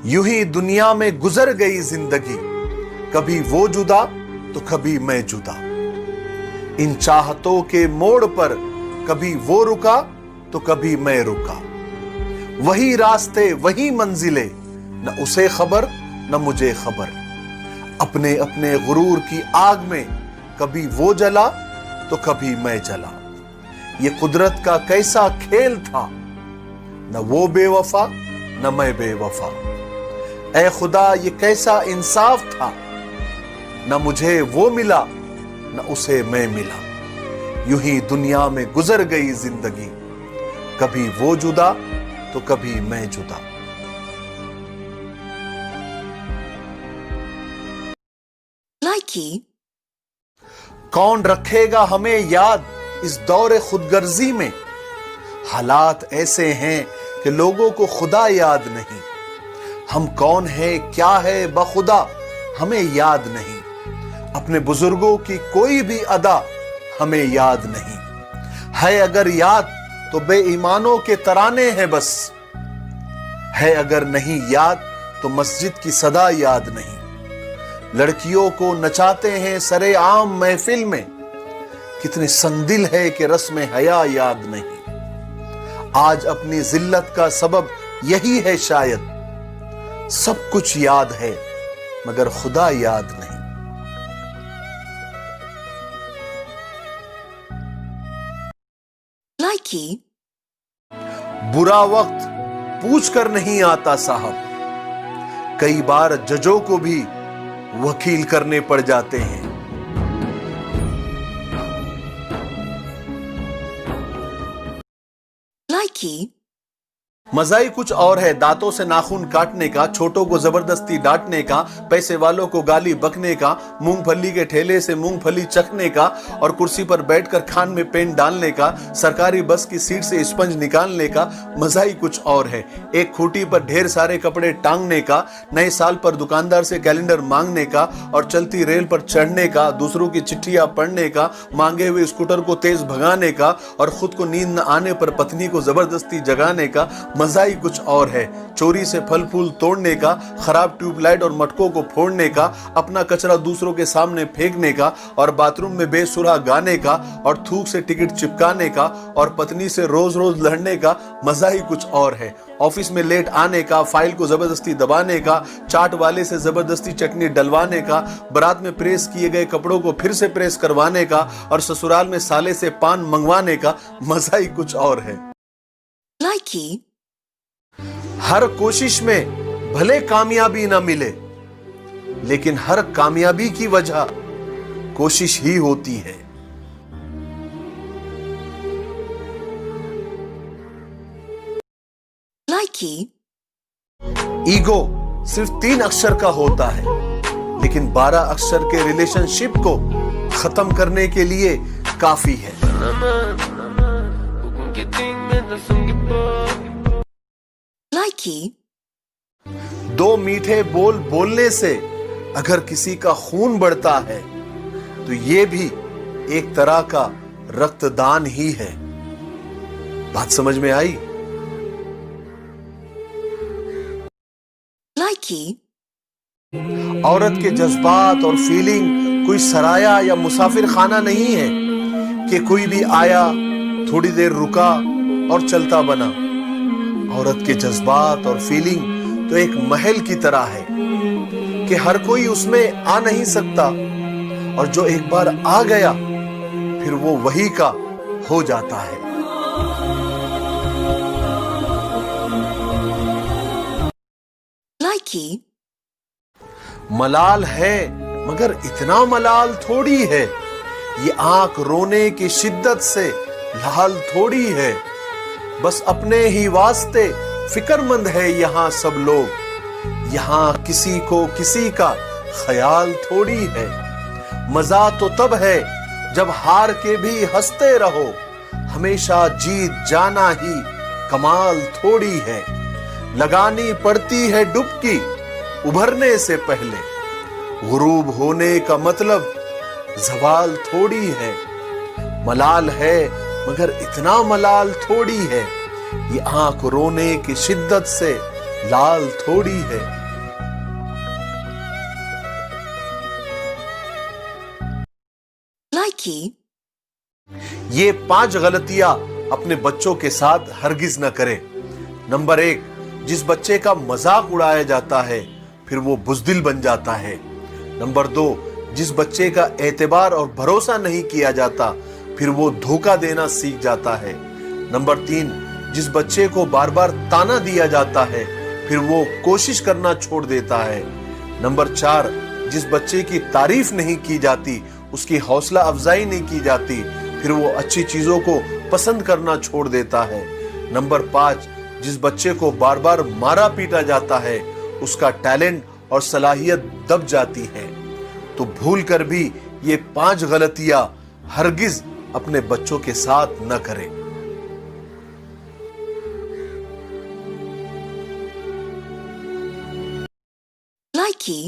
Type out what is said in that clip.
यूं ही दुनिया में गुजर गई जिंदगी, कभी वो जुदा तो कभी मैं जुदा। इन चाहतों के मोड़ पर कभी वो रुका तो कभी मैं रुका। वही रास्ते वही मंजिलें, न उसे खबर न मुझे खबर। अपने अपने गुरूर की आग में कभी वो जला तो कभी मैं जला। ये कुदरत का कैसा खेल था, न वो बेवफा न मैं बेवफा। ऐ खुदा ये कैसा इंसाफ था, न मुझे वो मिला न उसे मैं मिला। यूं ही दुनिया में गुजर गई जिंदगी, कभी वो जुदा तो कभी मैं जुदा। Likey, कौन रखेगा हमें याद इस दौरे खुदगर्जी में। हालात ऐसे हैं कि लोगों को खुदा याद नहीं। हम कौन है क्या है बखुदा हमें याद नहीं। अपने बुजुर्गों की कोई भी अदा हमें याद नहीं है। अगर याद तो बेईमानों के तराने हैं बस। है अगर नहीं याद तो मस्जिद की सदा याद नहीं। लड़कियों को नचाते हैं सरे आम महफिल में, कितने संगदिल है कि रस्म हया याद नहीं। आज अपनी जिल्लत का सबब यही है शायद, सब कुछ याद है मगर खुदा याद नहीं। Likey, बुरा वक्त पूछ कर नहीं आता साहब, कई बार जजों को भी वकील करने पड़ जाते हैं। Likey, मजा ही कुछ और है दांतों से नाखून काटने का, छोटों को जबरदस्ती डांटने का, पैसे वालों को गाली बकने का, मूंगफली के ठेले से मूंगफली चखने का और कुर्सी पर बैठकर खान में पेन डालने का, सरकारी बस की सीट से स्पंज निकालने का। मजा ही कुछ और है एक खूंटी पर ढेर सारे कपड़े टांगने का, नए साल पर दुकानदार से कैलेंडर मांगने का और चलती रेल पर चढ़ने का, दूसरों की चिट्ठियां पढ़ने का, मांगे हुए स्कूटर को तेज भगाने का और खुद को नींद न आने पर पत्नी को जबरदस्ती जगाने का। मजा ही कुछ और है चोरी से फल फूल तोड़ने का, खराब ट्यूबलाइट और मटकों को फोड़ने का, अपना कचरा दूसरों के सामने फेंकने का और बाथरूम में बेसुरा गाने का और थूक से टिकट चिपकाने का और पत्नी से रोज रोज लड़ने का। मजा ही कुछ और है ऑफिस में लेट आने का, फाइल को जबरदस्ती दबाने का, चाट वाले से जबरदस्ती चटनी डलवाने का, बारात में प्रेस किए गए कपड़ों को फिर से प्रेस करवाने का और ससुराल में साले से पान मंगवाने का। मजा ही कुछ और है। Likey, हर कोशिश में भले कामयाबी ना मिले, लेकिन हर कामयाबी की वजह कोशिश ही होती है। Likey, ईगो सिर्फ 3 अक्षर का होता है, लेकिन 12 अक्षर के रिलेशनशिप को खत्म करने के लिए काफी है। Likey, 2 मीठे बोल बोलने से अगर किसी का खून बढ़ता है तो ये भी एक तरह का रक्तदान ही है। बात समझ में आई? Likey, औरत के जज्बात और फीलिंग कोई सराया या मुसाफिर खाना नहीं है कि कोई भी आया थोड़ी देर रुका और चलता बना। औरत के जज्बात और फीलिंग तो एक महल की तरह है कि हर कोई उसमें आ नहीं सकता और जो एक बार आ गया फिर वो वही का हो जाता है। Likey, मलाल है मगर इतना मलाल थोड़ी है, ये आंख रोने की शिद्दत से लाल थोड़ी है। बस अपने ही वास्ते फिक्रमंद है यहाँ सब लोग, यहाँ किसी को किसी का ख्याल थोड़ी है। मजा तो तब है जब हार के भी हंसते रहो, हमेशा जीत जाना ही कमाल थोड़ी है। लगानी पड़ती है डुबकी उभरने से पहले, गुरूब होने का मतलब ज़वाल थोड़ी है। मलाल है मगर इतना मलाल थोड़ी है, ये आंख रोने की शिद्दत से लाल थोड़ी है। likey, ये 5 गलतियां अपने बच्चों के साथ हरगिज न करें। नंबर 1, जिस बच्चे का मजाक उड़ाया जाता है फिर वो बुज़दिल बन जाता है। नंबर 2, जिस बच्चे का एतबार और भरोसा नहीं किया जाता फिर वो धोखा देना सीख जाता है। नंबर 3, जिस बच्चे को बार बार ताना दिया जाता है फिर वो कोशिश करना छोड़ देता है। नंबर 4, जिस बच्चे की तारीफ नहीं की जाती, उसकी हौसला अफजाई नहीं की जाती, फिर वो अच्छी चीजों को पसंद करना छोड़ देता है। नंबर 5, जिस बच्चे को बार बार मारा पीटा जाता है उसका टैलेंट और सलाहियत दब जाती है। तो भूल कर भी ये 5 गलतियां हरगिज अपने बच्चों के साथ न करें। likey,